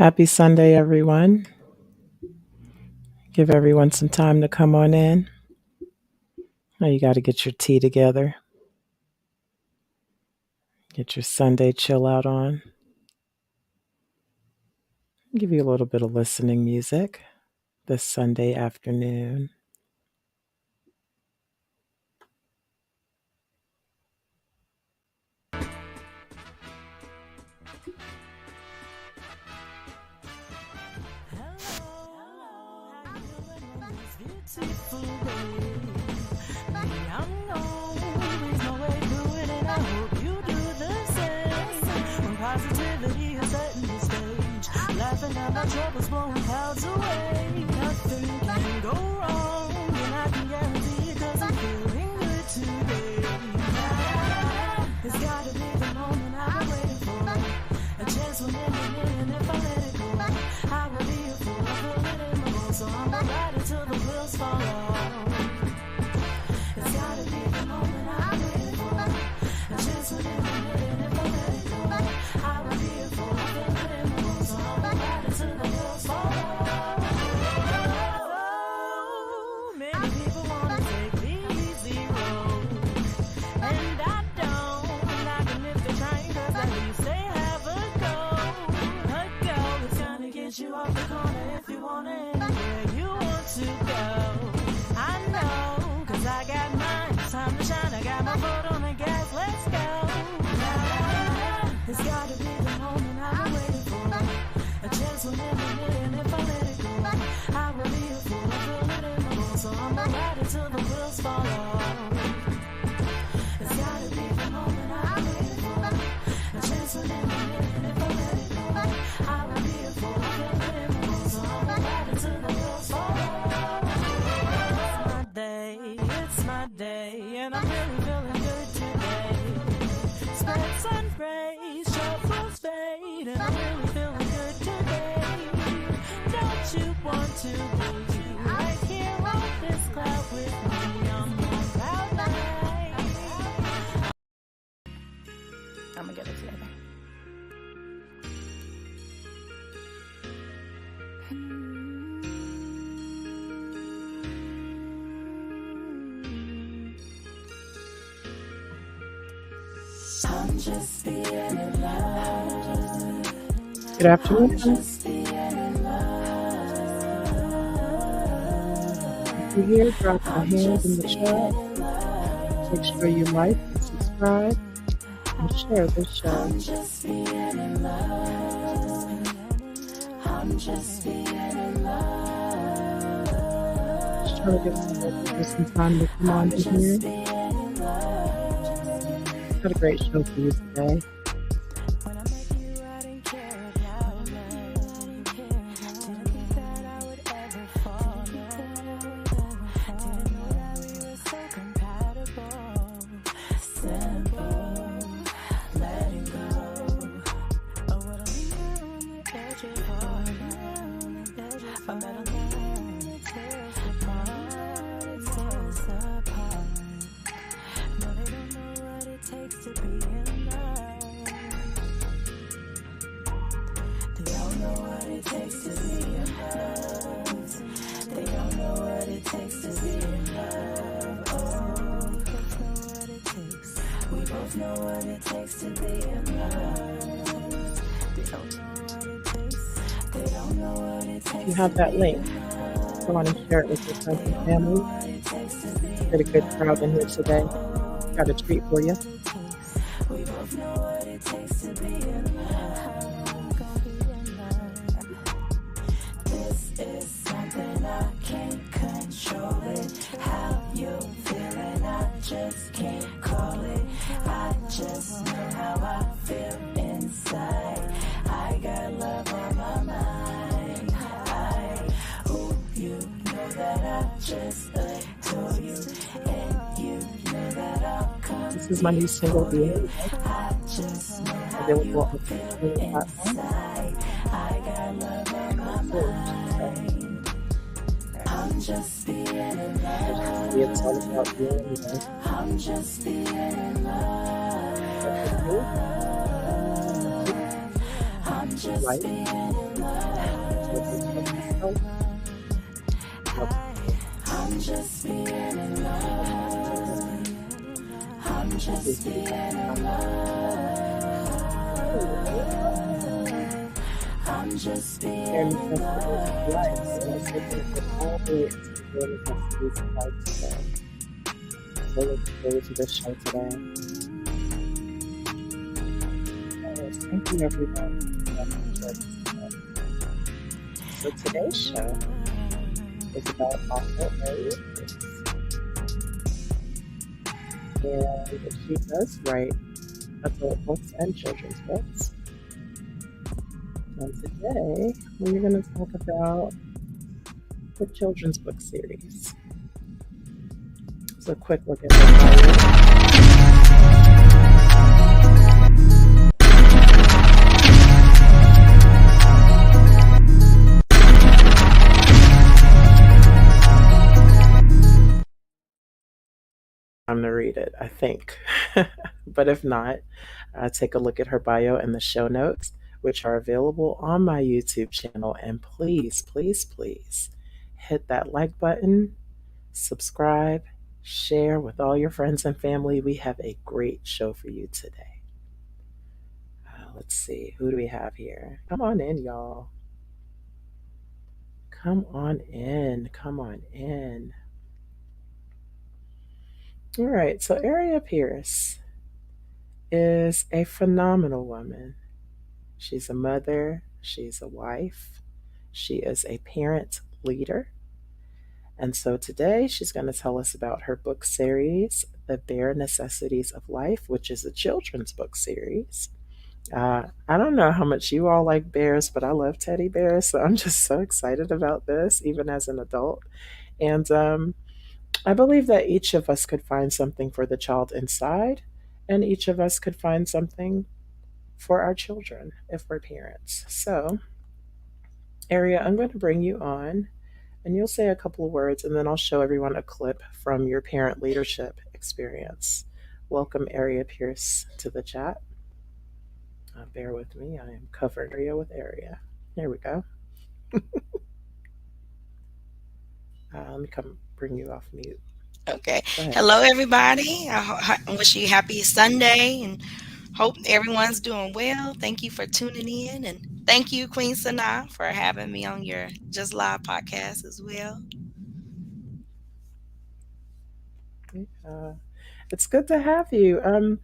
Happy Sunday, everyone. Give everyone some time to come on in. Now you got to get your tea together. Get your Sunday chill out on. Give you a little bit of listening music this Sunday afternoon. Positivity is setting the stage. Laughing at my troubles, blowing clouds away. Nothing can go wrong, and I can guarantee it 'cause I'm feeling good today. It's gotta be the moment I've been waiting for. A chance will never end, and if I let it go, I will be a fool. I feel it in my bones, so I'ma ride it till the wheels fall off. It's gotta be the moment I've been waiting for. A chance will never end, and if I let it go, I will be a fool. I feel it in my bones, so I'ma ride it till the wheels fall off. Oh, many people wanna take the easy road, and I don't knock them if they're trying, 'cause at least they have a goal. A goal that's gonna get you off the corner if you want it, where you want to go. I know, 'cause I got mine. It's time to shine. I got my foot on the gas. Let's go. It's gotta be the moment I've been waiting for. A chance will never end, and if I let it go, I will be a fool. I feel it in my bones, so I'ma ride it till the wheels fall off. It's gotta be the moment I've been waiting for. A chance will never end, and if I let it go, I will be a fool. I feel it in my bones, so I'ma ride it till the wheels fall off. It's my day, and I'm really feeling good today. Spread sun rays, shuffles fade, and I'm really feeling good today. Don't you want to be right here on this cloud with me? I'm on cloud nine. I'm gonna get it together. I'm just being in love. Good afternoon. I'm just being in love. If you're here, drop a hand in the chat. Make sure you like, subscribe, and share this show. I'm just being in love. I'm just being in love. Just trying to give people some time to come on in here. Got a great show for you today. When I met you, I didn't care about love. Didn't think that I would ever fall in love. Didn't know that we were so compatible. Simple, letting go. Oh, what a leader on the edge of heart. I met a man that tears apart. It tears apart. No, they don't know what it takes to be in love. They don't know what it takes to be in love. They don't know what it takes to be in love. Oh, we both know what it takes. We both know what it takes to be in love. They don't know what it takes. They don't know what it takes. If you have that link, go on and share it with your friends and family. Get a good crowd in here today. Got a treat for you. We both know what it takes to be in love. This is something I can't control it. How you feeling, I just can't call it. I just know how I feel inside. I got love on my mind. Ooh, you know that I just adore you, and you know that I'll come. This is my new single, Being. I just know how Available you on the feel platform. inside. I got love on my mind. I'm just being in love. It's all about you. I'm just being in love. I'm just Right. being in love. Children's book itself. Love I'm just being in love. I'm to just see being how in love. I'm just being their in necessities of life. So love. let's take a look at all the way into the bare necessities of life today. So looking forward to this show today. Yes, thank you everyone for joining us today. So today's show is about author Airriea Pierce. And she does write adult books and children's books. And today we're going to talk about the children's book series. So a quick look at the bio. Time to read it, I think. But if not, take a look at her bio and the show notes, which are available on my YouTube channel. And please, please, please hit that like button, subscribe, share with all your friends and family. We have a great show for you today. Let's see, who do we have here? Come on in, y'all. Come on in. Come on in. All right, so Airriea Pierce is a phenomenal woman. She's a mother, she's a wife, she is a parent leader. And so today she's going to tell us about her book series, The Bare Necessities of Life, which is a children's book series. I don't know how much you all like bears, but I love teddy bears. So I'm just so excited about this, even as an adult. And I believe that each of us could find something for the child inside, and each of us could find something for our children if we're parents. So, Aria, I'm going to bring you on and you'll say a couple of words, and then I'll show everyone a clip from your parent leadership experience. Welcome, Airriea Pierce, to the chat. Bear with me, I am covering Aria with Aria. There we go. Let me come bring you off mute. Okay. Go ahead. Hello, everybody. I wish you happy Sunday and hope everyone's doing well. Thank you for tuning in. And thank you, Queen Sanaa, for having me on your Just Live podcast as well. Uh, it's good to have you.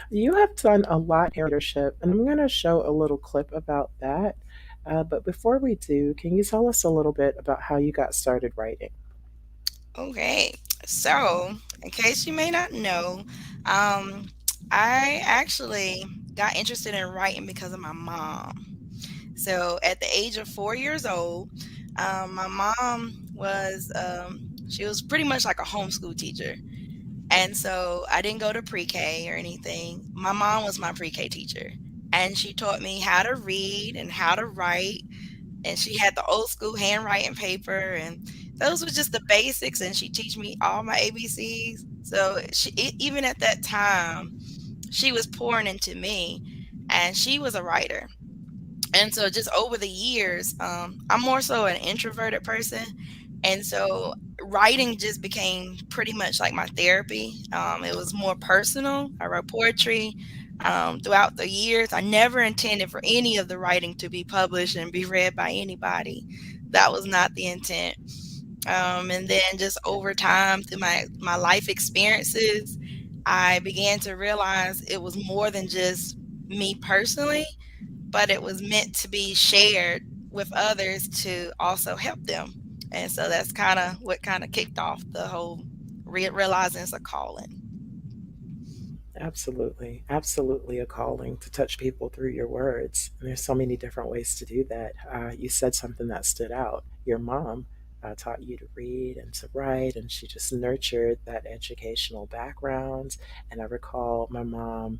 You have done a lot in leadership, and I'm going to show a little clip about that. But before we do, can you tell us a little bit about how you got started writing? Okay. So, in case you may not know, um, I actually got interested in writing because of my mom. So, at the age of 4 years old, my mom she was pretty much like a homeschool teacher. And so I didn't go to pre-K or anything. My mom was my pre-K teacher, and she taught me how to read and how to write. And she had the old school handwriting paper, and those were just the basics. And she teach me all my ABCs. So even at that time, she was pouring into me, and she was a writer. And so just over the years, I'm more so an introverted person, and so writing just became pretty much like my therapy. It was more personal. I wrote poetry throughout the years. I never intended for any of the writing to be published and be read by anybody. That was not the intent. And then just over time, through my life experiences, I began to realize it was more than just me personally, but it was meant to be shared with others to also help them. And so that's kind of what kind of kicked off the whole realizing it's a calling. Absolutely, absolutely a calling to touch people through your words. And there's so many different ways to do that. You said something that stood out. Your mom taught you to read and to write, and she just nurtured that educational background. And I recall my mom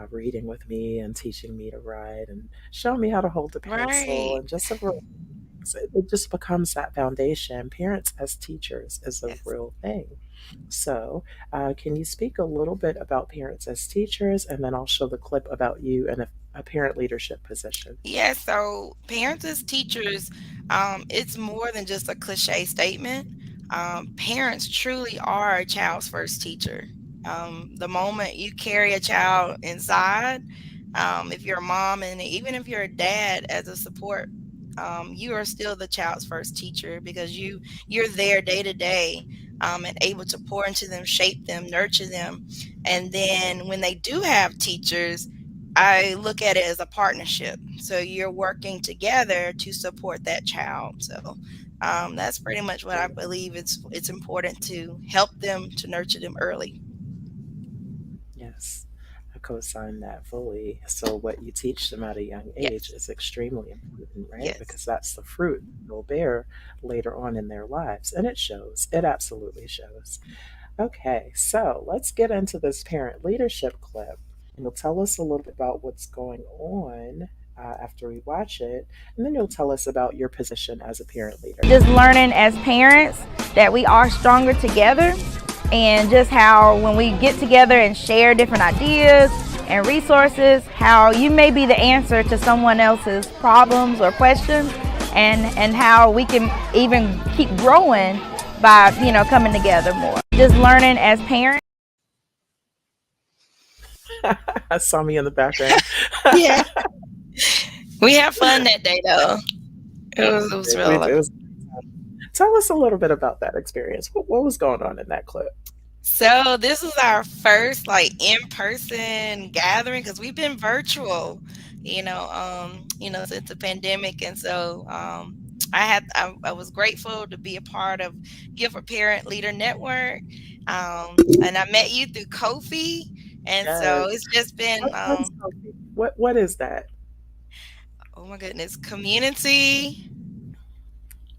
reading with me and teaching me to write and showing me how to hold a pencil Right. and just So it just becomes that foundation. Parents as teachers is a Yes. real thing. So, can you speak a little bit about parents as teachers, and then I'll show the clip about you in a parent leadership position. Yeah, so parents as teachers, it's more than just a cliche statement. Parents truly are a child's first teacher. The moment you carry a child inside, if you're a mom and even if you're a dad as a support, you are still the child's first teacher because you're there day to day, and able to pour into them, shape them, nurture them. And then when they do have teachers, I look at it as a partnership. So you're working together to support that child. So that's pretty much what I believe. It's important to help them, to nurture them early. Yes, I co-sign that fully. So what you teach them at a young age Yes, is extremely important, right? yes, Because that's the fruit they'll bear later on in their lives, and it shows. It absolutely shows. Okay, so let's get into this parent leadership clip. And you'll tell us a little bit about what's going on after we watch it, and then you'll tell us about your position as a parent leader. Just learning as parents that we are stronger together, and just how when we get together and share different ideas and resources, how you may be the answer to someone else's problems or questions, and how we can even keep growing by coming together more. Just learning as parents. I saw me in the background. yeah. We had fun that day though. It was We real. do. Tell us a little bit about that experience. What was going on in that clip? So this is our first like in-person gathering because we've been virtual, since the pandemic, and so I was grateful to be a part of Give a Parent Leader Network, and I met you through Kofi, and so Yes. it's just been What is Kofi? What is that? oh my goodness, community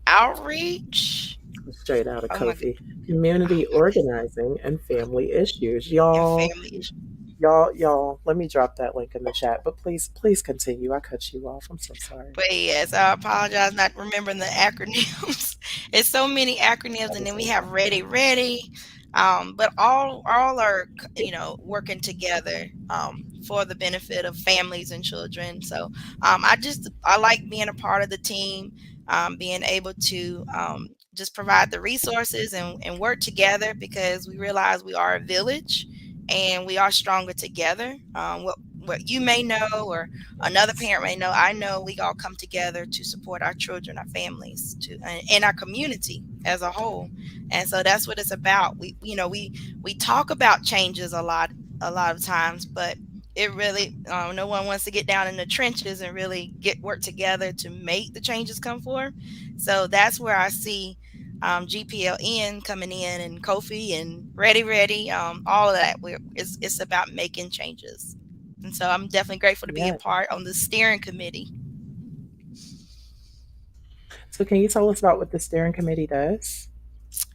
outreach. Straight out of Oh my Kofi. goodness, oh Community my goodness, organizing and family issues. and Y'all, family issues. y'all, let me drop that link in the chat. But please continue. I cut you off. I'm so sorry. But yes, I apologize not remembering the acronyms. It's so many acronyms, That and is then we it. have Ready. But all are working together for the benefit of families and children. So I like being a part of the team, being able to just provide the resources and work together because we realize we are a village and we are stronger together. What you may know or another Yes. parent may know, I know we all come together to support our children, our families, and our community as a whole. And so that's what it's about. We talk about changes a lot of times, but it really no one wants to get down in the trenches and really get work together to make the changes come forward. So that's where I see GPLN coming in and Kofi and Ready, all of that. It's about making changes. And so I'm definitely grateful to be a Yeah. part on the steering committee. So can you tell us about what the steering committee does?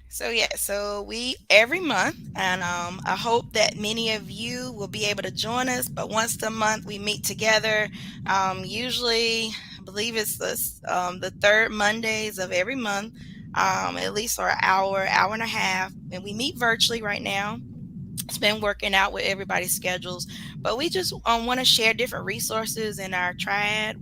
So yeah, so we every month, and I hope that many of you will be able to join us. But once a month, we meet together. Usually, I believe it's the third Mondays of every month, at least for an hour and a half, and we meet virtually right now. It's been working out with everybody's schedules, but we just want to share different resources in our triad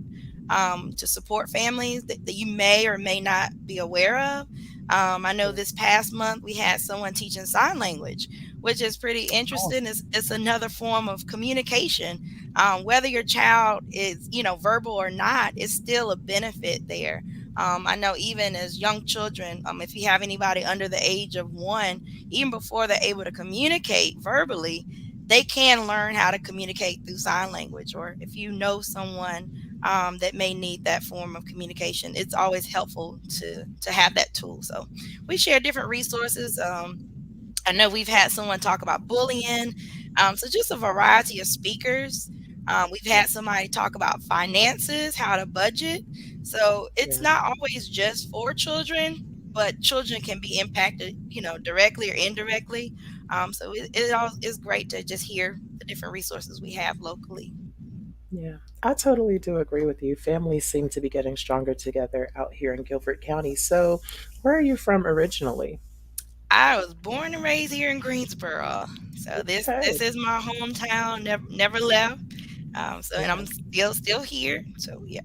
to support families that you may or may not be aware of. I know Yeah. this past month we had someone teaching sign language, which is pretty Oh, interesting. It's another form of communication. Whether your child is, verbal or not, it's still a benefit there. I know even as young children, if you have anybody under the age of 1, even before they're able to communicate verbally, they can learn how to communicate through sign language. Or if you know someone that may need that form of communication, it's always helpful to have that tool. So we share different resources. I know we've had someone talk about bullying. So just a variety of speakers. We've had somebody talk about finances, how to budget. So it's yeah. not always just for children, but children can be impacted, directly or indirectly. So it all is great to just hear the different resources we have locally. Yeah, I totally do agree with you. Families seem to be getting stronger together out here in Guilford County. So, where are you from originally? I was born and raised here in Greensboro, so this Okay. is my hometown. Never left. So and Yeah. I'm still here. So yeah,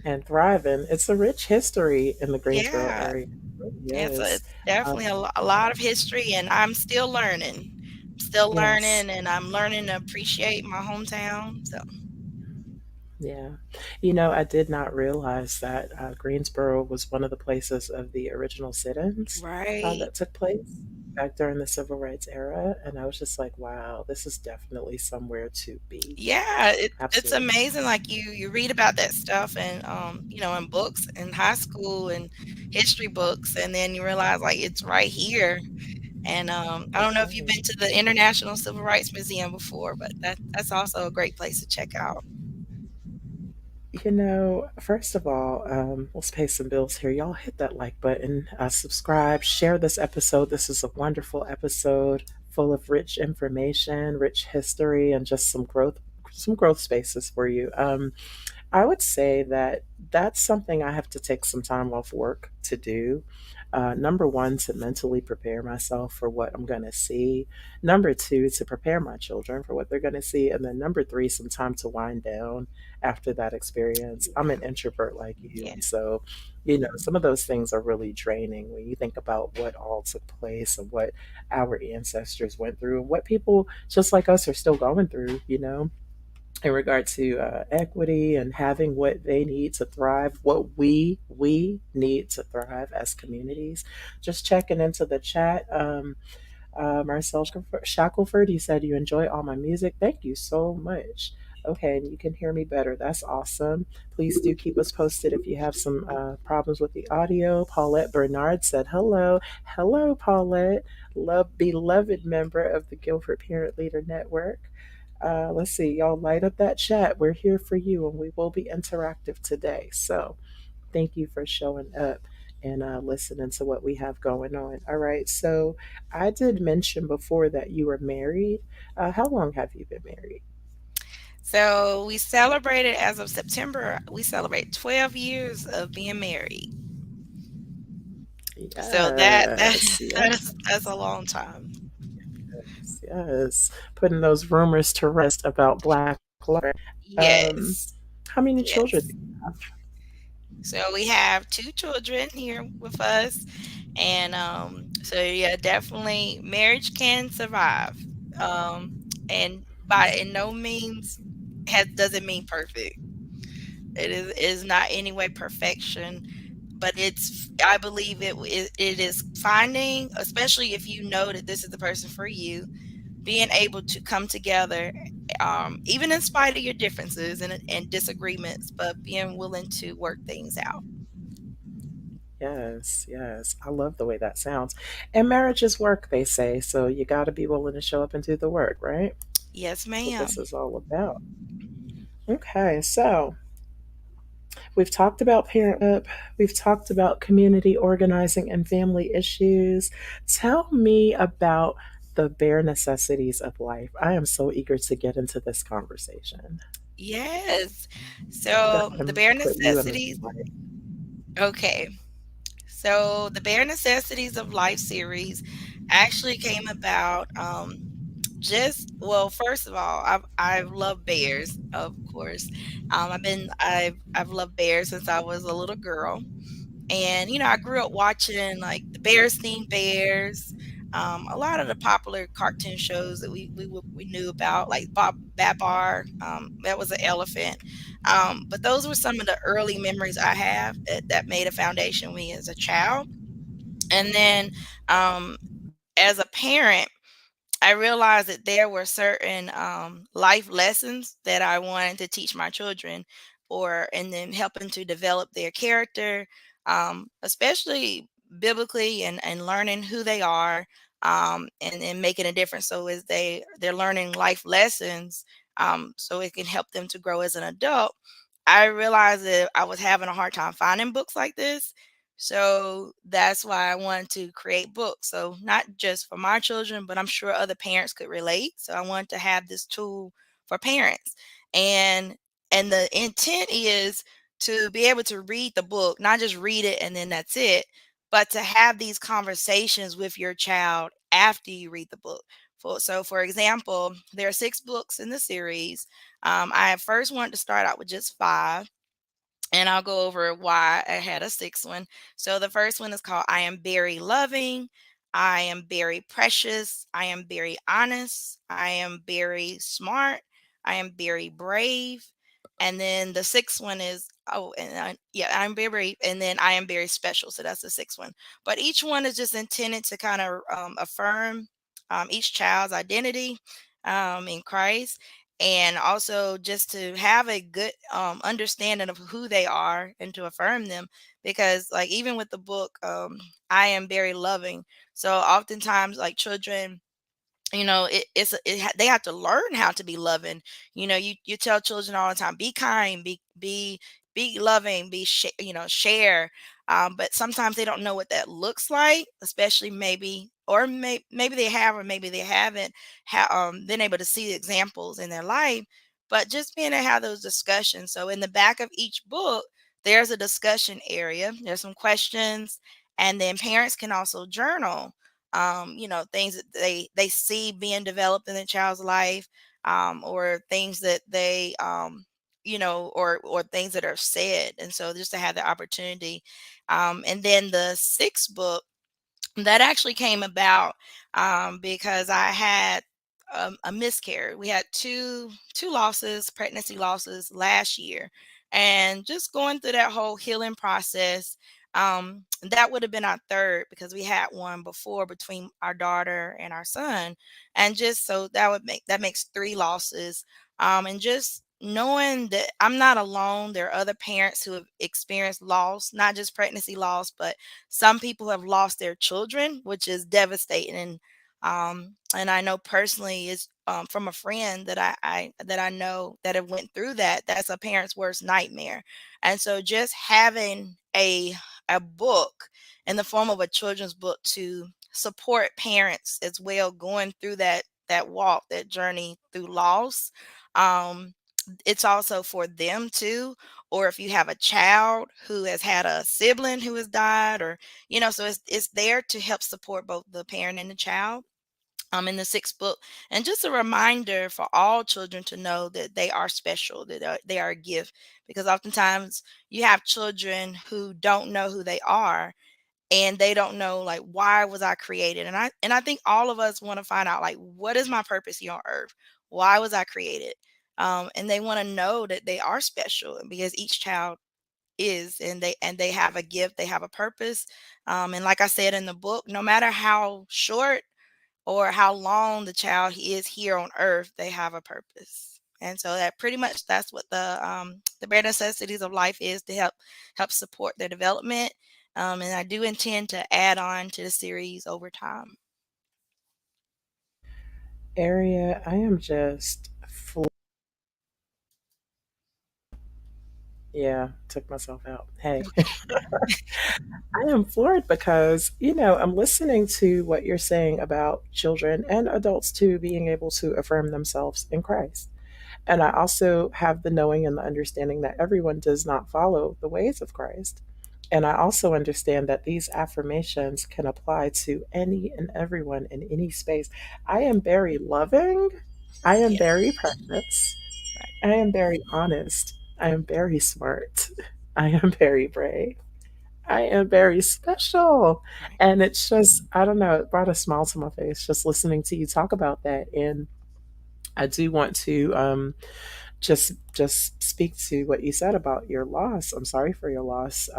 And thriving. It's a rich history in the Greensboro yeah. area. It's Yes. it's definitely Um, a lot of history, and I'm still learning. I'm still yes. learning, and I'm learning to appreciate my hometown. So Yeah. You know, I did not realize that Greensboro was one of the places of the original sit ins right. that took place back during the civil rights era. And I was just like, wow, this is definitely somewhere to be. Yeah, it's Absolutely. amazing. Like you read about that stuff and in books in high school and history books, and then you realize like it's right here. And I don't That's know if you've right. been to the International Civil Rights Museum before, but that's also a great place to check out. You know, first of all, let's pay some bills here. Y'all hit that like button, subscribe, share this episode. This is a wonderful episode full of rich information, rich history, and just some growth spaces for you. I would say that that's something I have to take some time off work to do. Number one, to mentally prepare myself for what I'm going to see. Number two, to prepare my children for what they're going to see. And then number three, some time to wind down after that experience. I'm an introvert like you. Yeah. And so, you know, some of those things are really draining when you think about what all took place and what our ancestors went through and what people just like us are still going through, you know, in regard to equity and having what they need to thrive, what we need to thrive as communities. Just checking into the chat. Marcel Shackelford, you said you enjoy all my music. Thank you so much. Okay, and you can hear me better. That's awesome. Please do keep us posted if you have some problems with the audio. Paulette Bernard said hello. Hello, Paulette, beloved member of the Guilford Parent Leader Network. Let's see, y'all light up that chat. We're here for you and we will be interactive today. So thank you for showing up and listening to what we have going on. All right. So I did mention before that you were married. How long have you been married? So we celebrated as of September. We celebrate 12 years of being married. So that Yes. that's a long time. Yes. Putting those rumors to rest about Black life. Um, Yes. how many children Yes. do you have? So we have two children here with us, and so yeah, definitely marriage can survive, and by in no means has doesn't mean perfect. It is not any way perfection, but it's I believe it is finding, especially if you know that this is the person for you, being able to come together, even in spite of your differences and disagreements, but being willing to work things out. Yes, yes. I love the way that sounds. And marriage is work, they say. So you got to be willing to show up and do the work, right? Yes, That's what ma'am. this is all about. Okay, so we've talked about parenthood, we've talked about community organizing and family issues. Tell me about the bare necessities of life. I am so eager to get into this conversation. Yes. Go So ahead the and bare put you in the necessities. spotlight. Okay. So the bare necessities of life series actually came about. Just well, first of all, I've loved bears, of course. I've loved bears since I was a little girl. And, I grew up watching like the Bears-themed bears, a lot of the popular cartoon shows that we knew about, like Bob Babar, that was an elephant. But those were some of the early memories I have that made a foundation with me as a child. And then um, as a parent, I realized that there were certain life lessons that I wanted to teach my children, or and then helping to develop their character, especially biblically, and learning who they are, and making a difference. So as they're learning life lessons, so it can help them to grow as an adult. I realized that I was having a hard time finding books like this. So that's why I wanted to create books. So not just for my children, but I'm sure other parents could relate. So I wanted to have this tool for parents. And and the intent is to be able to read the book, not just read it and then that's it, but to have these conversations with your child after you read the book. For example, there are 6 books in the series. I first wanted to start out with just 5, and I'll go over why I had a 6th one. So the first one is called I Am Very Loving, I Am Very Precious, I Am Very Honest, I Am Very Smart, I Am Very Brave. And then the 6th one is, yeah, I'm very brave, and then I am very special. So that's the 6th one. But each one is just intended to kind of affirm each child's identity in Christ, and also just to have a good understanding of who they are and to affirm them, because like even with the book, I am very loving. So oftentimes like children, they have to learn how to be loving. You tell children all the time, be kind, be loving, share. But sometimes they don't know what that looks like, especially maybe they have, or maybe they haven't been able to see examples in their life. But just being able to have those discussions. So in the back of each book, there's a discussion area, there's some questions, and then parents can also journal, things that they see being developed in the child's life, or things that they or things that are said. And so just to have the opportunity. And then the 6th book that actually came about because I had a miscarriage. We had two losses, pregnancy losses last year, and just going through that whole healing process. That would have been our third, because we had one before between our daughter and our son, and just so that makes 3 losses. And just knowing that I'm not alone, there are other parents who have experienced loss, not just pregnancy loss, but some people have lost their children, which is devastating. And I know personally is from a friend that I know that have went through that. That's a parent's worst nightmare. And so just having a book in the form of a children's book to support parents as well going through that walk, that journey through loss. Um, it's also for them too, or if you have a child who has had a sibling who has died, or so it's there to help support both the parent and the child in the 6th book. And just a reminder for all children to know that they are special, that they are a gift, because oftentimes you have children who don't know who they are, and they don't know, like, why was I created. And I think all of us want to find out, like, what is my purpose here on earth, why was I created. And they want to know that they are special, because each child is, and they have a gift, they have a purpose. And like I said in the book, no matter how short or how long the child is here on earth, they have a purpose. And so that pretty much, that's what the bare necessities of life is, to help support their development. And I do intend to add on to the series over time. Area, I am just yeah, took myself out. Hey, I am floored because, I'm listening to what you're saying about children and adults too being able to affirm themselves in Christ. And I also have the knowing and the understanding that everyone does not follow the ways of Christ. And I also understand that these affirmations can apply to any and everyone in any space. I am very loving. I am Yeah, very precious. right, I am very honest. I am very smart. I am very brave. I am very special. right. And it's just, I don't know, it brought a smile to my face just listening to you talk about that. And I do want to just speak to what you said about your loss. I'm sorry for your loss.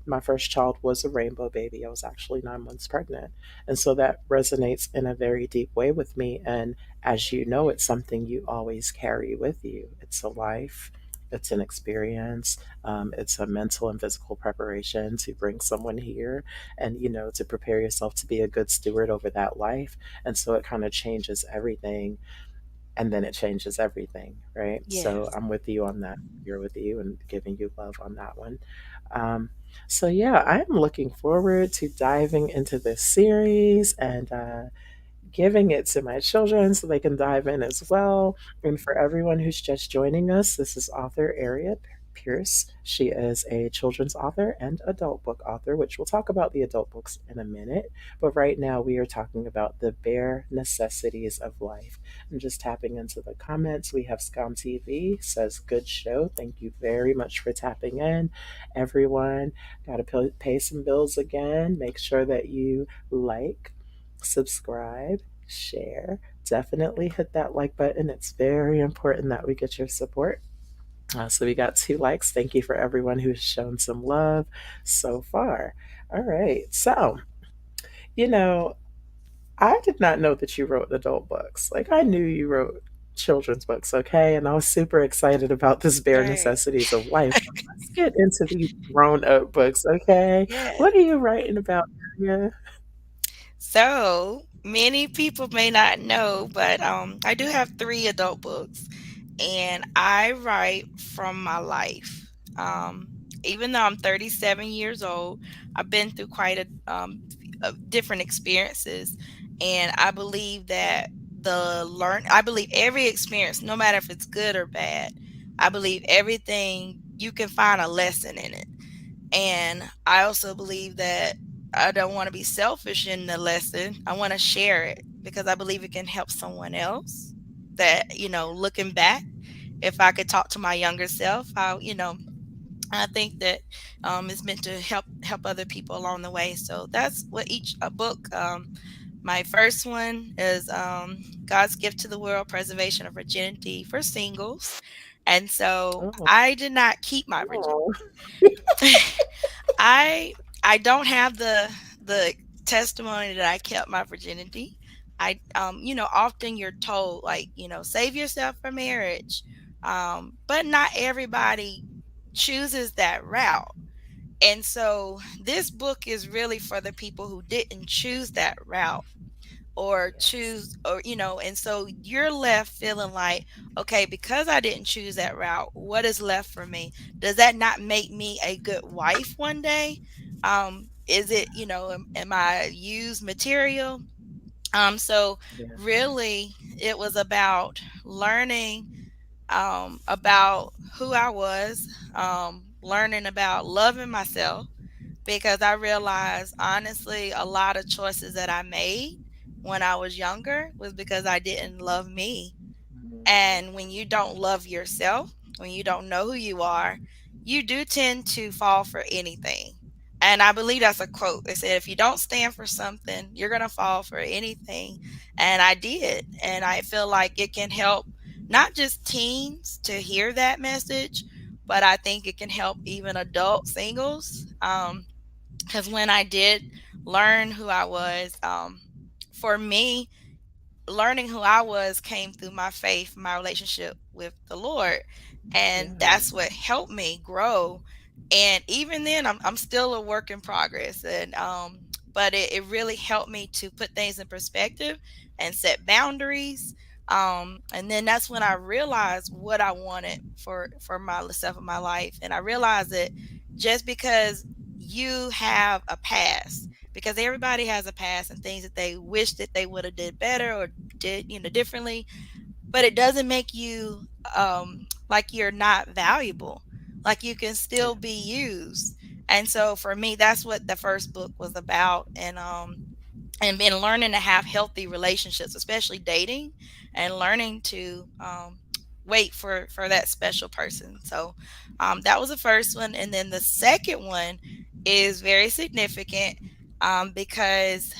My first child was a rainbow baby. I was actually 9 months pregnant. And so that resonates in a very deep way with me. And as you know, it's something you always carry with you. It's a life, it's an experience, it's a mental and physical preparation to bring someone here and, to prepare yourself to be a good steward over that life. And so it kind of changes everything, and then it changes everything, right? So Yes. I'm with you on that. You're with you and giving you love on that one. Um, so yeah, I'm looking forward to diving into this series and giving it to my children so they can dive in as well. And for everyone who's just joining us, this is author Airriea Pierce. She is a children's author and adult book author, which we'll talk about the adult books in a minute. But right now, we are talking about the bare necessities of life. And just tapping into the comments, we have Scum TV says, "Good show. Thank you very much for tapping in. Everyone, got to pay some bills again. Make sure that you like, subscribe, share. Definitely hit that like button. It's very important that we get your support. So we got 2 likes. Thank you for everyone who's shown some love so far. All right. So, you know, I did not know that you wrote adult books. Like, I knew you wrote children's books, okay? And I was super excited about this bare Right. necessities of life. But let's get into these grown up books, okay? Yeah. What are you writing about, Maria? So many people may not know, but I do have 3 adult books, and I write from my life. Even though I'm 37 years old, I've been through quite different experiences, and I believe that I believe every experience, no matter if it's good or bad, I believe everything you can find a lesson in it. And I also believe that I don't want to be selfish in the lesson. I want to share it because I believe it can help someone else. That, looking back, if I could talk to my younger self, I think that it's meant to help other people along the way. So that's what each a book. My first one is God's Gift to the World: Preservation of Virginity for Singles. And so Oh, I did not keep my virginity. oh, I don't have the testimony that I kept my virginity. Often you're told, like, save yourself for marriage. But not everybody chooses that route. And so this book is really for the people who didn't choose that route, or yes. choose, or and so you're left feeling like, okay, because I didn't choose that route, what is left for me? Does that not make me a good wife one day? Is it, am I used material? So Yeah. really it was about learning about who I was, learning about loving myself, because I realized, honestly, a lot of choices that I made when I was younger was because I didn't love me. Mhm. And when you don't love yourself, when you don't know who you are, you do tend to fall for anything. And I believe that's a quote. They said, if you don't stand for something, you're going to fall for anything. And I did. And I feel like it can help not just teens to hear that message, but I think it can help even adult singles. Because when I did learn who I was, for me, learning who I was came through my faith, my relationship with the Lord. And Yeah. that's what helped me grow. And even then, I'm still a work in progress. And, but it really helped me to put things in perspective and set boundaries. And then that's when I realized what I wanted for myself in my life. And I realized that just because you have a past, because everybody has a past and things that they wish that they would have did better or did, differently, but it doesn't make you like you're not valuable. Like you can still Yeah. be used. And so for me, that's what the first book was about. And been learning to have healthy relationships, especially dating, and learning to wait for that special person. So that was the first one, and then the second one is very significant, because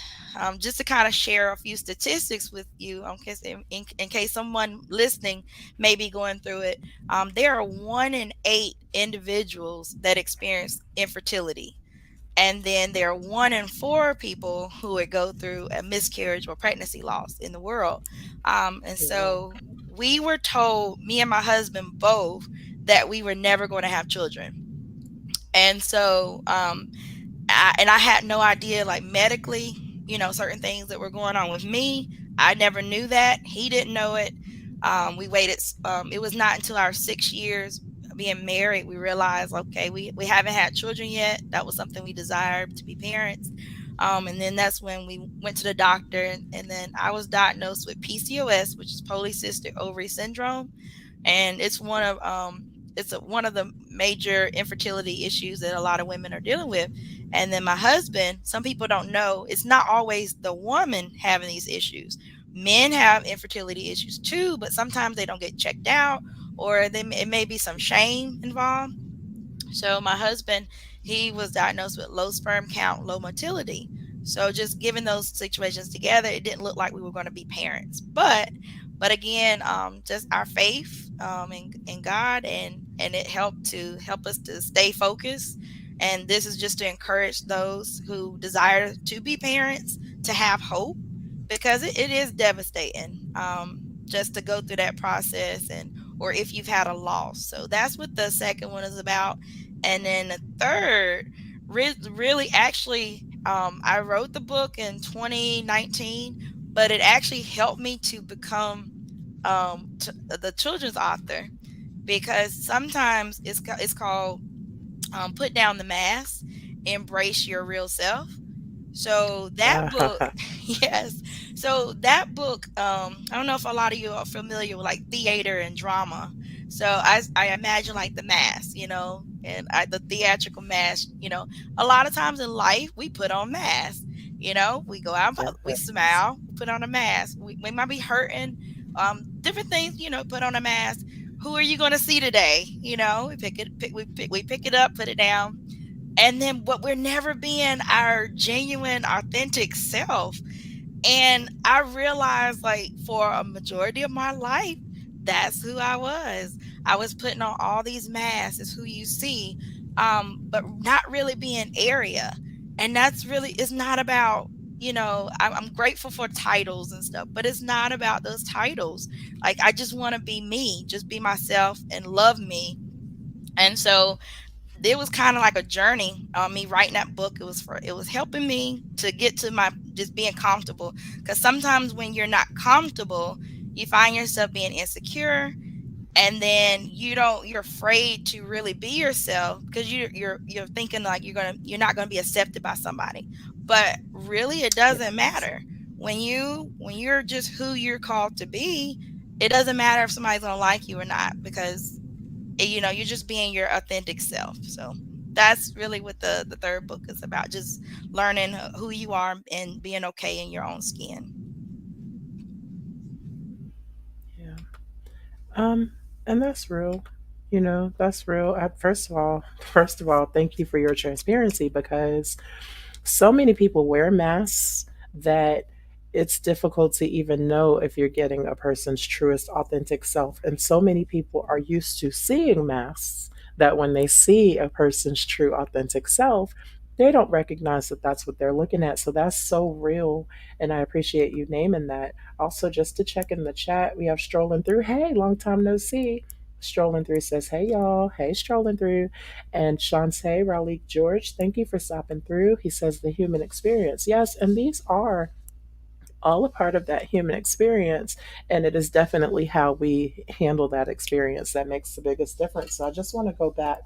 just to kind of share a few statistics with you, in case someone listening may be going through it, there are 1 in 8 individuals that experience infertility, and then there are 1 in 4 people who would go through a miscarriage or pregnancy loss in the world. And Wow. so we were told, me and my husband both, that we were never going to have children. And so I had no idea, like medically, certain things that were going on with me. I never knew that. He didn't know it. We waited. It was not until our 6 years being married we realized, okay, we haven't had children yet. That was something we desired, to be parents. And then that's when we went to the doctor, and then I was diagnosed with PCOS, which is polycystic ovary syndrome, and one of the major infertility issues that a lot of women are dealing with. And then my husband, some people don't know, it's not always the woman having these issues. Men have infertility issues too, but sometimes they don't get checked out, or it may be some shame involved. So my husband, he was diagnosed with low sperm count, low motility. So just given those situations together, it didn't look like we were going to be parents. But again, just our faith in God, and it help us to stay focused. And this is just to encourage those who desire to be parents to have hope, because it is devastating, just to go through that process, and or if you've had a loss. So that's what the second one is about. And then the third, really, actually, I wrote the book in 2019, but it actually helped me to become the children's author, because sometimes it's called Put Down the Mask, Embrace Your Real Self. So that book, yes. So that book, I don't know if a lot of you are familiar with like theater and drama. So I imagine like the mask, and the theatrical mask. A lot of times in life we put on masks. We go out, we Yes. smile, we put on a mask. We might be hurting, different things. Put on a mask. Who are you going to see today? We pick it up, put it down, and then what, we're never being our genuine authentic self. And I realized, like, for a majority of my life, that's who I was putting on all these masks, is who you see, but not really being area. And that's really, it's not about, I'm grateful for titles and stuff, but it's not about those titles. Like, I just want to be me, just be myself and love me. And so it was kind of like a journey on me writing that book. It was helping me to get to my just being comfortable, because sometimes when you're not comfortable, you find yourself being insecure, and then you're afraid to really be yourself, because you're thinking like you're not gonna be accepted by somebody. But really, it doesn't Yes. matter. When you're just who you're called to be, it doesn't matter if somebody's gonna like you or not, because you're just being your authentic self. So that's really what the third book is about, just learning who you are and being okay in your own skin. Yeah. Um, and that's real. That's real. First of all, thank you for your transparency, because so many people wear masks that it's difficult to even know if you're getting a person's truest authentic self. And so many people are used to seeing masks that when they see a person's true authentic self, they don't recognize that that's what they're looking at. So that's so real. And I appreciate you naming that. Also, just to check in the chat, we have Strolling Through. Hey, long time no see. Strolling Through says, hey, y'all. Hey, Strolling Through. And Shantae Raleigh George, thank you for stopping through. He says the human experience. Yes, and these are all a part of that human experience. And it is definitely how we handle that experience that makes the biggest difference. So I just want to go back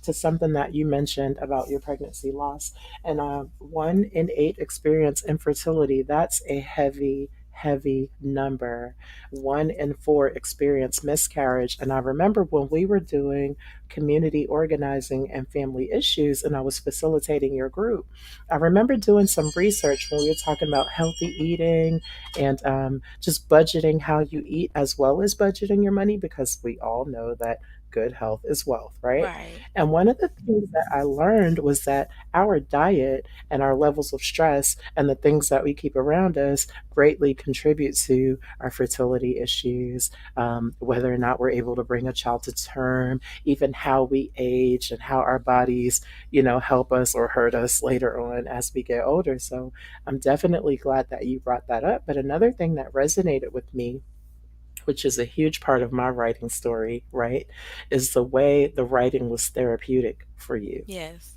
to something that you mentioned about your pregnancy loss. And 1 in 8 experience infertility. That's a heavy, heavy number. 1 in 4 experience miscarriage. And I remember when we were doing community organizing and family issues, and I was facilitating your group, I remember doing some research when we were talking about healthy eating and just budgeting how you eat as well as budgeting your money, because we all know that good health is wealth, right? Right. And one of the things that I learned was that our diet and our levels of stress and the things that we keep around us greatly contribute to our fertility issues, whether or not we're able to bring a child to term, even how we age and how our bodies, help us or hurt us later on as we get older. So I'm definitely glad that you brought that up. But another thing that resonated with me, which is a huge part of my writing story, right, is the way the writing was therapeutic for you. Yes.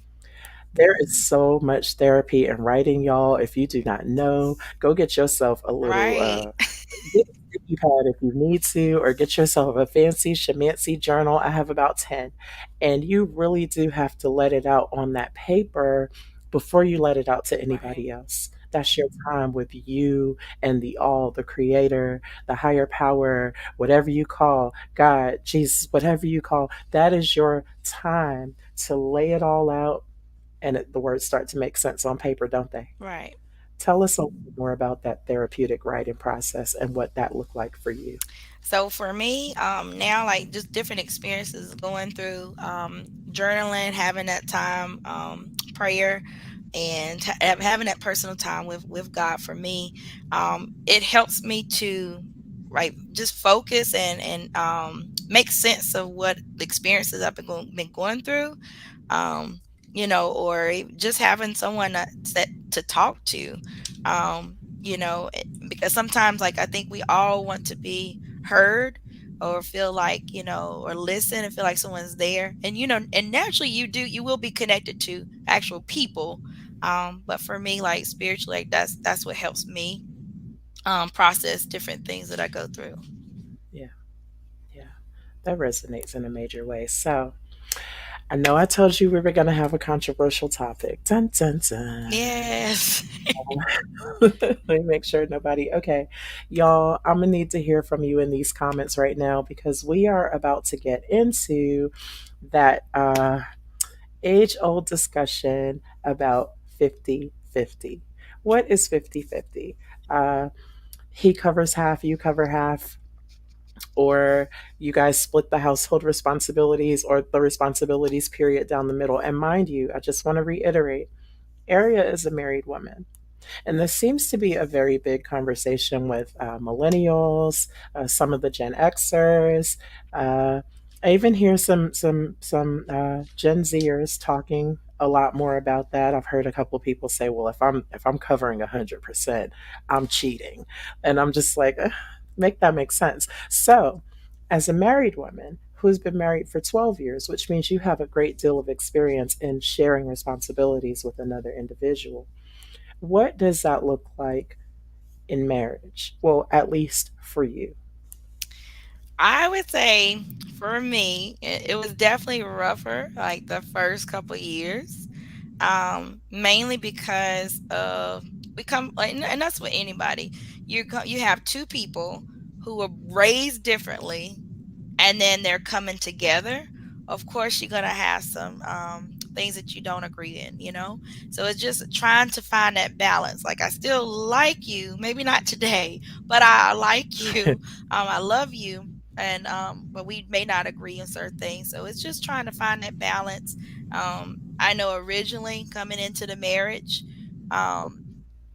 There is so much therapy in writing, y'all. If you do not know, go get yourself a little Right. get a sticky pad if you need to, or get yourself a fancy shamancy journal. I have about 10. And you really do have to let it out on that paper before you let it out to Right. anybody else. That's your time with you and the all, the creator, the higher power, whatever you call God, Jesus, whatever you call, that is your time to lay it all out. And the words start to make sense on paper, don't they? Right. Tell us a little more about that therapeutic writing process and what that looked like for you. So for me, now like just different experiences going through journaling, having that time, prayer, and having that personal time with God. For me, it helps me to just focus and make sense of what the experiences I've been going through. Um, or just having someone to talk to. Because sometimes, like, I think we all want to be heard or feel like, or listen and feel like someone's there. And, and naturally you will be connected to actual people. But for me, like spiritually, like that's what helps me process different things that I go through. Yeah, yeah, that resonates in a major way. So, I know I told you we were going to have a controversial topic. Dun, dun, dun. Yes. Let me make sure nobody. Okay, y'all, I'm going to need to hear from you in these comments right now because we are about to get into that age old discussion about 50-50. What is 50-50? He covers half, you cover half, or you guys split the household responsibilities or the responsibilities period down the middle. And mind you, I just want to reiterate, Aria is a married woman. And this seems to be a very big conversation with millennials, some of the Gen Xers. Uh, I even hear some Gen Zers talking a lot more about that. I've heard a couple of people say, "Well, if I'm covering 100%, I'm cheating," and I'm just like, make that make sense. So, as a married woman who's been married for 12 years, which means you have a great deal of experience in sharing responsibilities with another individual, what does that look like in marriage? Well, at least for you. I would say for me, it was definitely rougher like the first couple years. Mainly because of we come like, and that's with anybody. You have two people who were raised differently, and then they're coming together. Of course, you're gonna have some things that you don't agree in. So it's just trying to find that balance. Like, I still like you, maybe not today, but I like you. I love you, and but we may not agree on certain things. So it's just trying to find that balance. I know originally coming into the marriage, um,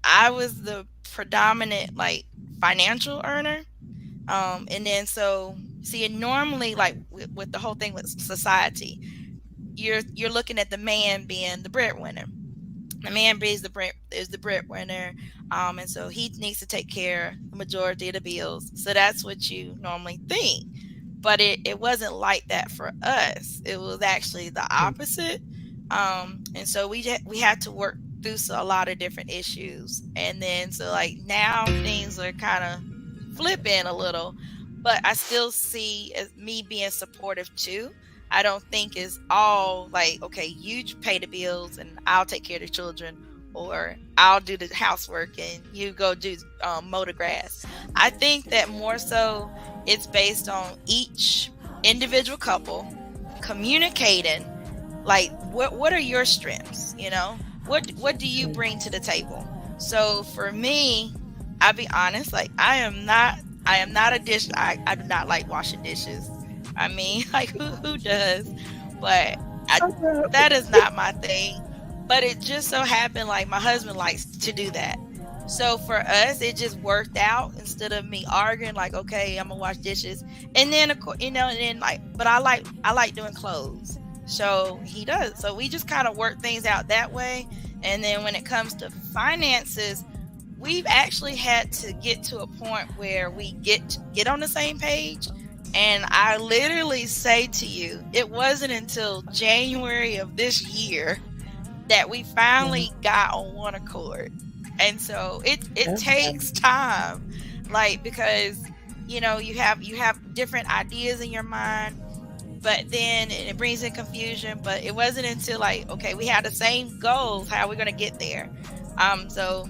I was the predominant like financial earner. And then so see, normally, like with the whole thing with society, you're looking at the man being the breadwinner. The man is the breadwinner, and so he needs to take care of the majority of the bills. So that's what you normally think, but it wasn't like that for us. It was actually the opposite. And so we had to work through a lot of different issues, and then so like now things are kind of flipping a little, but I still see as me being supportive too. I don't think it's all like, okay, you pay the bills and I'll take care of the children, or I'll do the housework and you go do mow the grass. I think that more so it's based on each individual couple communicating, like, what are your strengths, what do you bring to the table. So for me, I'll be honest, like, I am not a dish. I do not like washing dishes. I mean, like, who does? But I, Shut up. that is not my thing. But it just so happened, like, my husband likes to do that. So for us, it just worked out instead of me arguing, like, okay, I'm gonna wash dishes, and then of course, and then like, but I like doing clothes, so he does. So we just kind of work things out that way. And then when it comes to finances, we've actually had to get to a point where we get on the same page. And I literally say to you, it wasn't until January of this year that we Yeah, finally got on one accord. And so it that's takes time, like, because you have different ideas in your mind. but then it brings in confusion. But it wasn't until like, okay, we had the same goals. How are we going to get there? So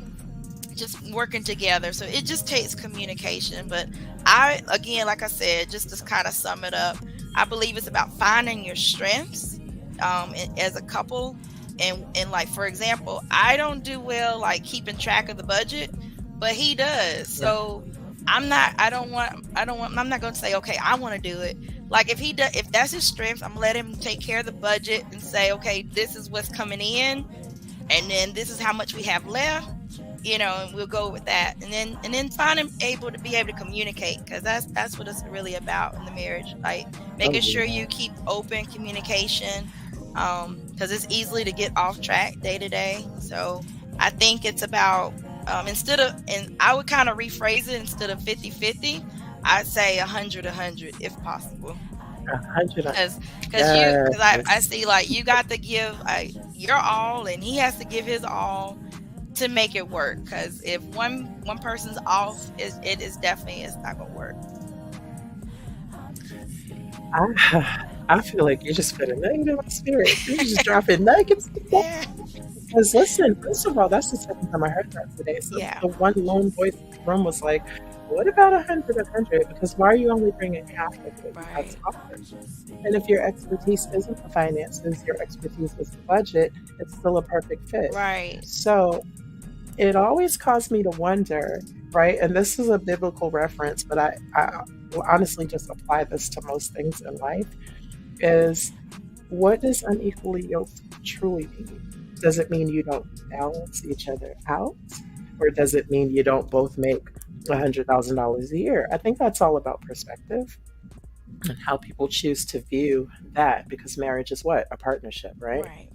just working together. So it just takes communication. But I, again, like I said, just to kind of sum it up, I believe it's about finding your strengths as a couple. And like, for example, I don't do well like keeping track of the budget, but he does. Yeah. So I'm not going to say, okay, I want to do it. Like if that's his strength, I'm gonna let him take care of the budget and say, okay, this is what's coming in, and then this is how much we have left, and we'll go with that. And then find him able to communicate, because that's what it's really about in the marriage, like Oh, making sure yeah. you keep open communication, because it's easily to get off track day to day. So I think it's about, and I would kind of rephrase it, instead of 50-50, I'd say 100-100 if possible. 100. Because I Yes. see, like, you got to give your all, and he has to give his all to make it work. Because if one person's off, it's definitely, it's not gonna work. I feel like you just put a nugget in my spirit. You're just dropping nuggets. Yeah, Because listen, first of all, that's the second time I heard that today. So yeah, the one lone voice in the room was like, "What about 100-100? Because why are you only bringing half of what you have right, to offer? And if your expertise isn't the finances, your expertise is the budget, it's still a perfect fit." right, So it always caused me to wonder, right? And this is a biblical reference, but I will honestly just apply this to most things in life. Is what does unequally yoked truly mean? Does it mean you don't balance each other out? Or does it mean you don't both make $100,000 a year? I think that's all about perspective and how people choose to view that, because marriage is what? A partnership, right? right.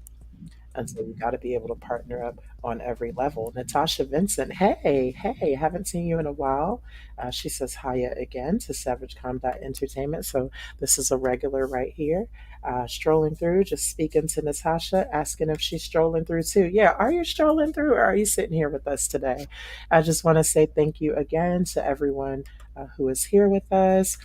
And so you got to be able to partner up on every level. Natasha Vincent, hey, hey, haven't seen you in a while. She says hiya again to SavageCom Entertainment. So this is a regular right here. Strolling through, just speaking to Natasha, asking if she's strolling through too. Yeah, are you strolling through, or are you sitting here with us today? I just want to say thank you again to everyone who is here with us.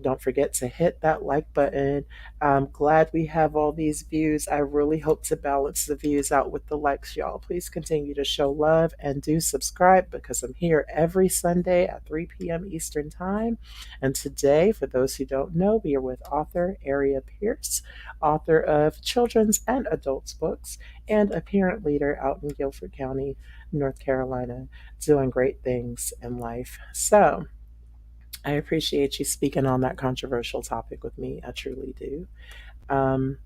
Don't forget to hit that like button. I'm glad we have all these views. I really hope to balance the views out with the likes, y'all. Please continue to show love and do subscribe, because I'm here every Sunday at 3 p.m. Eastern Time. And today, for those who don't know, we are with author Airriea Pierce, author of children's and adults books, and a parent leader out in Guilford County, North Carolina, doing great things in life. So, I appreciate you speaking on that controversial topic with me. I truly do. Um,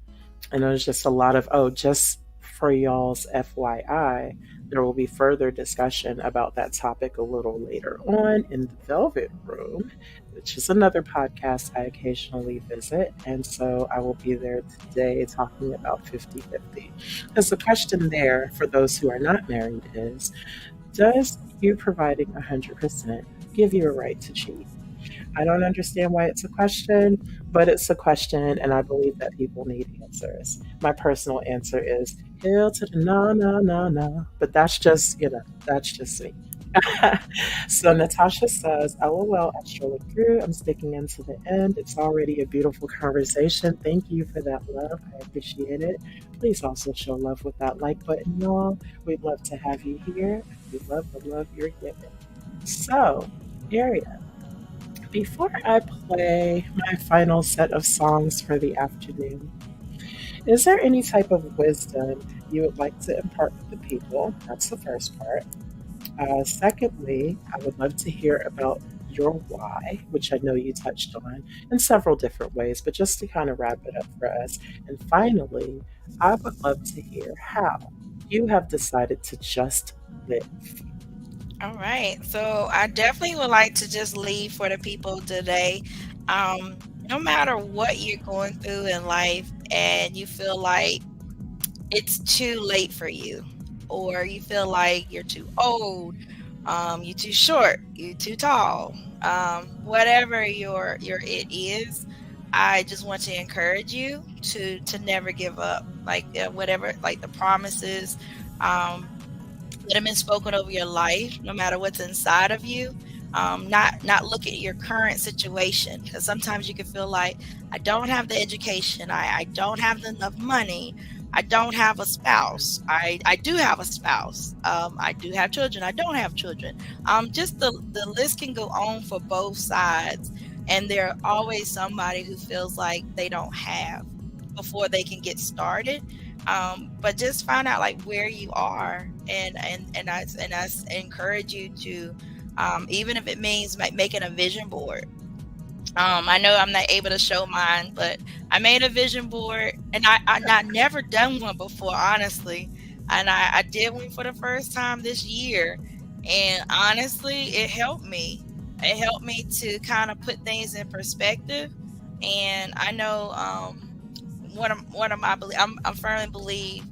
and there's just a lot of, oh, just for y'all's FYI, there will be further discussion about that topic a little later on in the Velvet Room, which is another podcast I occasionally visit. And so I will be there today talking about 50-50. Because the question there for those who are not married is, does you providing 100% give you a right to cheat? I don't understand why it's a question, but it's a question, and I believe that people need answers. My personal answer is hell to the no, no, no, no. But that's just, that's just me. So Natasha says, LOL, I'm strolling through. I'm sticking into the end. It's already a beautiful conversation. Thank you for that love. I appreciate it. Please also show love with that like button, y'all. We'd love to have you here. We love the love you're giving. So, Area, before I play my final set of songs for the afternoon, is there any type of wisdom you would like to impart with the people? That's the first part. Secondly, I would love to hear about your why, which I know you touched on in several different ways, but just to kind of wrap it up for us. And finally, I would love to hear how you have decided to just live. All right. So I definitely would like to just leave for the people today. No matter what you're going through in life and you feel like it's too late for you, or you feel like you're too old, you're too short, you're too tall, whatever your it is, I just want to encourage you to never give up. Like, whatever, like the promises that have been spoken over your life, no matter what's inside of you. Not look at your current situation, because sometimes you can feel like, I don't have the education, I don't have enough money, I don't have a spouse, I do have a spouse, I do have children, I don't have children. Just the list can go on for both sides, and there always somebody who feels like they don't have before they can get started. But just find out like where you are, and I encourage you to, even if it means like making a vision board. I know I'm not able to show mine, but I made a vision board, and I never done one before, honestly. And I did one for the first time this year, and honestly, it helped me. It helped me to kind of put things in perspective. And I know, one of my I firmly believe,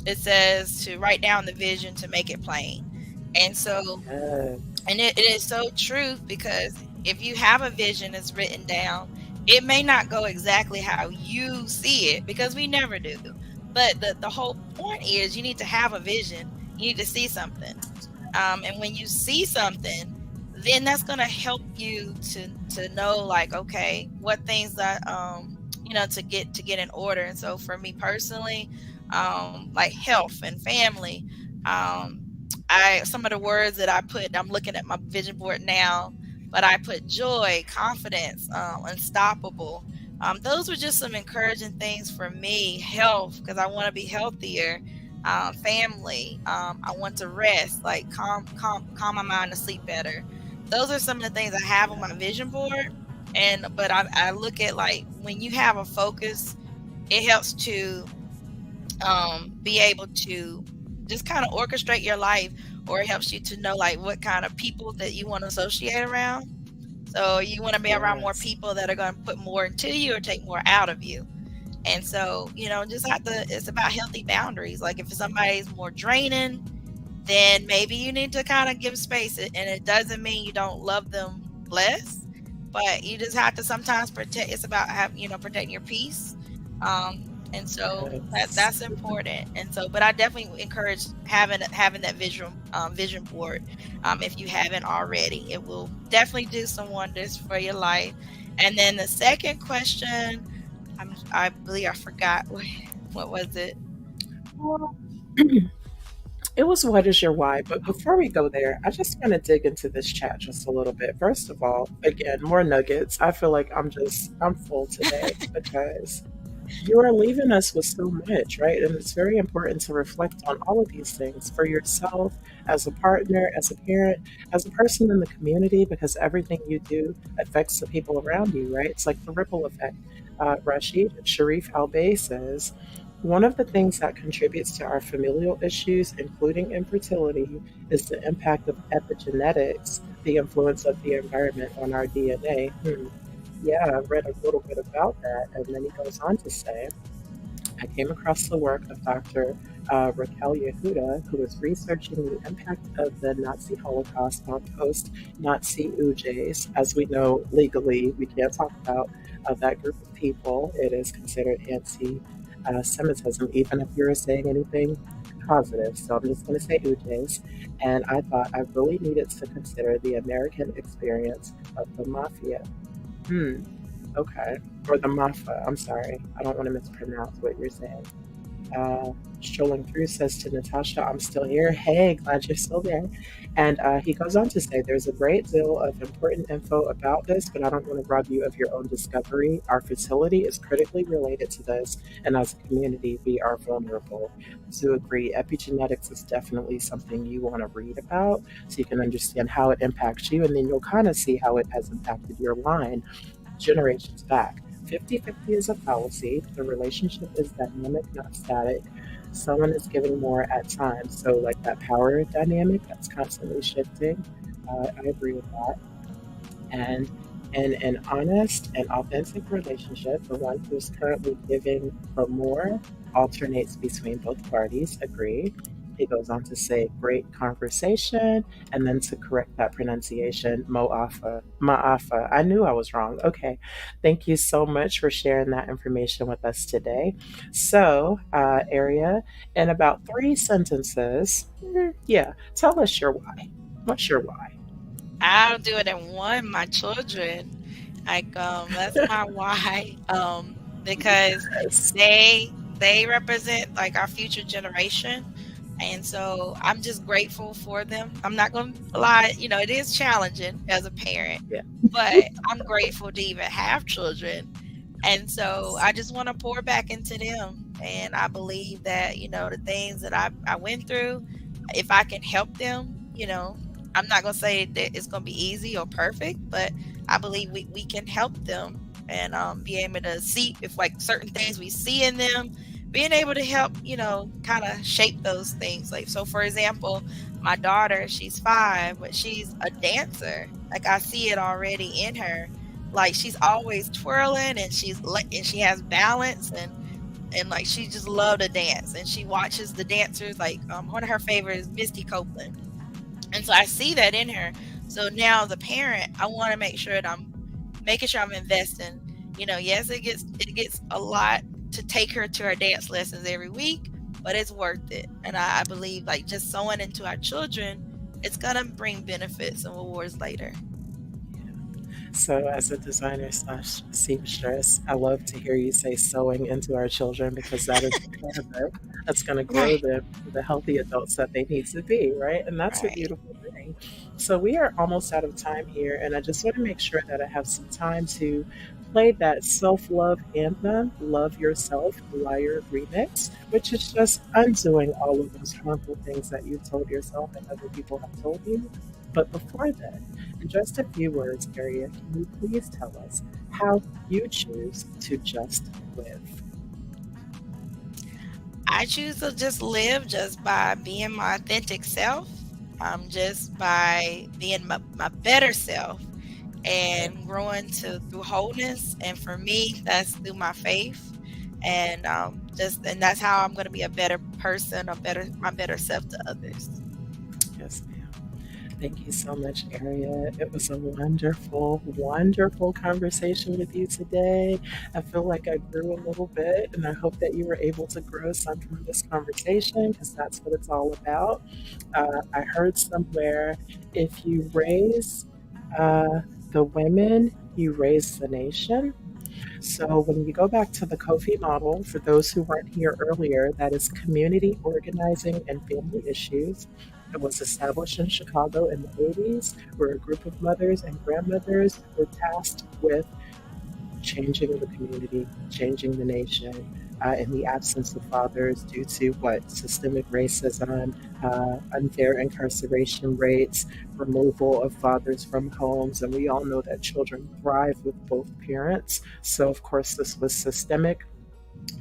it says to write down the vision to make it plain. And so, Yeah, and it is so true, because if you have a vision that's written down, it may not go exactly how you see it, because we never do. But the whole point is, you need to have a vision. You need to see something. And when you see something, then that's going to help you to know, like, okay, what things that, to get in order. And so for me personally, like health and family, um, I some of the words that I put, I'm looking at my vision board now, but I put joy, confidence, unstoppable. Those were just some encouraging things for me. Health, because I want to be healthier. Family, I want to rest, like calm my mind to sleep better. Those are some of the things I have on my vision board. And but I look at, like, when you have a focus, it helps to, be able to just kind of orchestrate your life, or it helps you to know like what kind of people that you want to associate around. So you want to be around more yes, people that are going to put more into you or take more out of you. And so, just have to, it's about healthy boundaries. Like if somebody's more draining, then maybe you need to kind of give space. And it doesn't mean you don't love them less, but you just have to sometimes protect. It's about protecting your peace. And so yes. that's important. And so, but I definitely encourage having that vision board. If you haven't already, it will definitely do some wonders for your life. And then the second question, I believe I forgot what was it. Well, it was what is your why? But before we go there, I just want to dig into this chat just a little bit. First of all, again, more nuggets. I feel like I'm full today because you are leaving us with so much, right? And it's very important to reflect on all of these things for yourself, as a partner, as a parent, as a person in the community, because everything you do affects the people around you, right? It's like the ripple effect. Rashid Sharif Albay says, one of the things that contributes to our familial issues, including infertility, is the impact of epigenetics, the influence of the environment on our DNA. Yeah, I read a little bit about that. And then he goes on to say, I came across the work of Dr. Raquel Yehuda, who was researching the impact of the Nazi Holocaust on post Nazi UJs. As we know, legally, we can't talk about that group of people. It is considered anti Semitism, even if you're saying anything positive. So I'm just going to say UJs. And I thought I really needed to consider the American experience of the mafia. Hmm. Okay. Or the Mafa. I'm sorry. I don't want to mispronounce what you're saying. Strolling through says to Natasha, I'm still here. Hey, glad you're still there. And he goes on to say, there's a great deal of important info about this, but I don't want to rob you of your own discovery. Our fertility is critically related to this, and as a community, we are vulnerable. To agree, epigenetics is definitely something you want to read about so you can understand how it impacts you, and then you'll kind of see how it has impacted your line generations back. 50-50 is a fallacy. The relationship is dynamic, not static. Someone is giving more at times. So, like that power dynamic that's constantly shifting. I agree with that. And in an honest and authentic relationship, the one who's currently giving for more alternates between both parties. Agree. He goes on to say, great conversation, and then to correct that pronunciation, Mo'afa, Ma'afa. I knew I was wrong. Okay. Thank you so much for sharing that information with us today. So, Area, in about 3 sentences, yeah, tell us your why. What's your why? I'll do it in one. My children, like, that's my why. Because Yes. they represent like our future generation, and so I'm just grateful for them. I'm not gonna lie, it is challenging as a parent, Yeah. but I'm grateful to even have children. And so I just want to pour back into them. And I believe that, the things that I went through, if I can help them, I'm not going to say that it's going to be easy or perfect, but I believe we can help them and be able to see if like certain things we see in them, being able to help, kind of shape those things. Like, so for example, my daughter, she's 5, but she's a dancer. Like I see it already in her, like she's always twirling and and she has balance and like she just love to dance and she watches the dancers. Like one of her favorites is Misty Copeland, and so I see that in her. So now as a parent, I want to make sure that I'm making sure I'm investing. Yes, it gets a lot to take her to her dance lessons every week, but it's worth it. And I believe like just sewing into our children, it's gonna bring benefits and rewards later. So, as a designer slash seamstress, I love to hear you say sewing into our children because that is the part of it that's going to grow Right, them to the healthy adults that they need to be, right? And that's a right. beautiful thing. So, we are almost out of time here, and I just want to make sure that I have some time to play that self love anthem, Love Yourself, Liar remix, which is just undoing all of those harmful things that you've told yourself and other people have told you. But before then, in just a few words, Aria, can you please tell us how you choose to just live? I choose to just live just by being my authentic self. Just by being my better self and growing to through wholeness. And for me, that's through my faith. And and that's how I'm going to be a better person, my better self to others. Yes, ma'am. Thank you so much, Aria. It was a wonderful, wonderful conversation with you today. I feel like I grew a little bit, and I hope that you were able to grow some from this conversation because that's what it's all about. I heard somewhere if you raise the women, you raise the nation. So when you go back to the Kofi model, for those who weren't here earlier, that is community organizing and family issues. It was established in Chicago in the 80s, where a group of mothers and grandmothers were tasked with changing the community, changing the nation, in the absence of fathers due to what? Systemic racism, unfair incarceration rates, removal of fathers from homes. And we all know that children thrive with both parents. So, of course, this was systemic.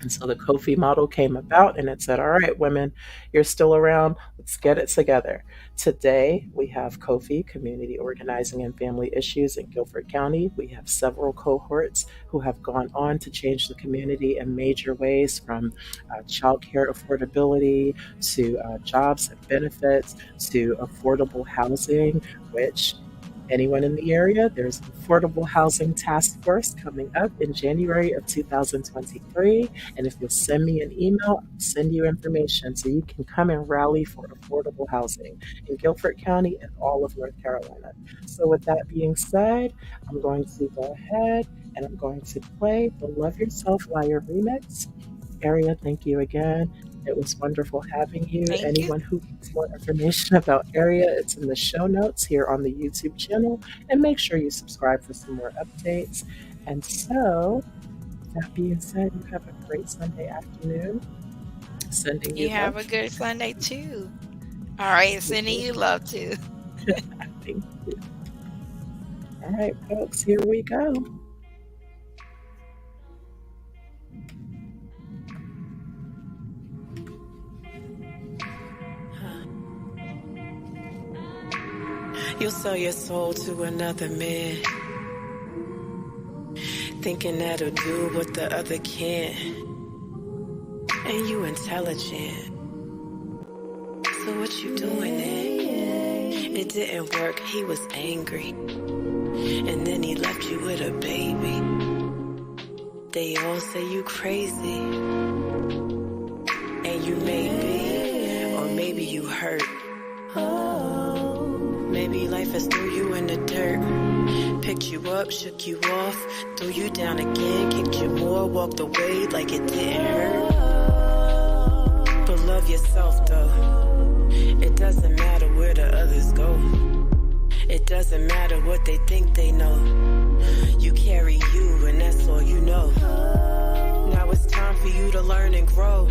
And so the Kofi model came about and it said, all right, women, you're still around. Let's get it together. Today, we have Kofi, Community Organizing and Family Issues in Guilford County. We have several cohorts who have gone on to change the community in major ways, from childcare affordability to jobs and benefits to affordable housing, which anyone in the area, there's an affordable housing task force coming up in January of 2023. And if you'll send me an email, I'll send you information so you can come and rally for affordable housing in Guilford County and all of North Carolina. So, with that being said, I'm going to go ahead and I'm going to play the Love Yourself Liar remix. Aria, thank you again. It was wonderful having you. Thank you. Anyone who wants more information about Aria, it's in the show notes here on the YouTube channel. And make sure you subscribe for some more updates. And so, that being said, you have a great Sunday afternoon. Sending You you have love. a good Sunday too. All right, sending you love too. Thank you. All right, folks, here we go. You'll sell your soul to another man, thinking that'll do what the other can't. And you intelligent, so what you doing then? It didn't work, he was angry, and then he left you with a baby. They all say you crazy, and you may be, or maybe you hurt. Maybe Baby, life has threw you in the dirt. Picked you up, shook you off, threw you down again, kicked you more, walked away like it didn't hurt. But love yourself though. It doesn't matter where the others go. It doesn't matter what they think they know. You carry you and that's all you know. Now it's time for you to learn and grow.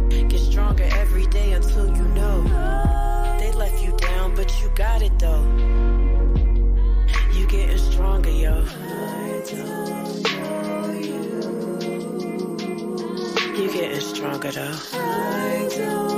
Get stronger every day until you know. They left you down but you got it though. You getting stronger, yo. I don't know you. You getting stronger though. I don't